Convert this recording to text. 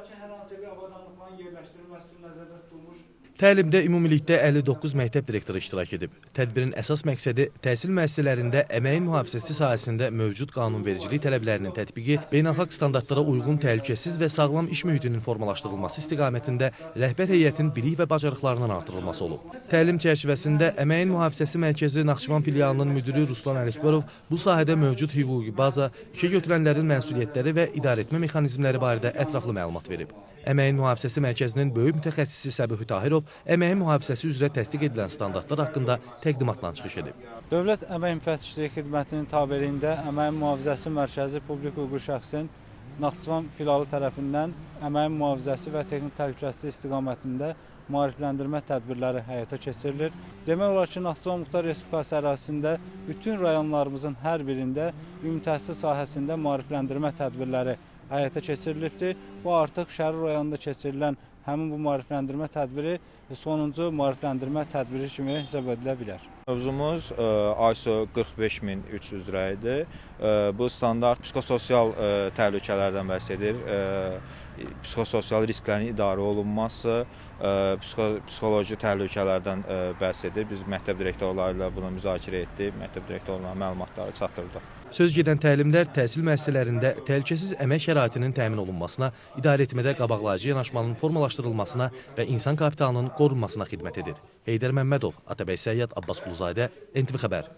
ki, hər hansı bir avadanlıqların yerləşdirilməsi üçün nəzərdə tutulmuş. Təlimdə ümumilikdə 59 məktəb direktoru iştirak edib. Tədbirin əsas məqsədi təhsil müəssisələrində əməyin mühafizəsi sahəsində mövcud qanunvericilik tələblərinin tətbiqi, beynəlxalq standartlara uyğun təhlükəsiz və sağlam iş mühitinin formalaşdırılması istiqamətində rəhbər heyətin bilik və bacarıqlarının artırılması olub. Təlim çərçivəsində Əməyin Mühafizəsi Mərkəzi Naxçıvan filialının müdiri Ruslan Ələkbərov bu sahədə mövcud hüquqi baza, işə götürənlərin məsuliyyətləri və idarəetmə mexanizmləri barədə ətraflı məlumat verib. Əməyin Mühafizəsi Mərkəzinin böyük mütəxəssisi Səbuhi Tahirov əməyin mühafizəsi üzrə təsdiq edilən standartlar haqqında təqdimatla çıxış edib. Dövlət Əmək Müfəttişliyi Xidmətinin tabeliyində Əməyin Mühafizəsi Mərkəzi Publik Hüquqi şəxsin Naxçıvan filialı tərəfindən əməyin mühafizəsi və texniki təhlükəsizlik istiqamətində maarifləndirmə tədbirləri həyata keçirilir. Demək olar ki, Naxçıvan Muxtar Respublikası ərazisində bütün rayonlarımızın hər birində ümumi təhsil sahəsində maarifləndirmə tədbirləri həyata keçirilibdir. Bu artıq Şərur rayonunda keçirilən həmin bu maarifləndirmə tədbiri sonuncu maarifləndirmə tədbiri kimi hesab edilə bilər. Mövzumuz ISO 45003 üzrə idi. Bu standart psixososial təhlükələrdən bəhs edir. Psixososial risklərin idarə olunması, psixoloji təhlükələrdən bəhs edir. Biz məktəb direktorları ilə bunu müzakirə etdik, məktəb direktorlarına məlumatları çatdırdıq. Söz gedən təlimlər təhsil müəssisələrində təhlükəsiz əmək şəraitinin təmin olunmasına, idarəetmədə qabaqlayıcı yanaşmanın formalaşdırılmasına və insan kapitalının qorunmasına xidmət edir. Heydər Məmmədov, Atabəy Səyyad, Abbas Quluzadə, NTV Xəbər.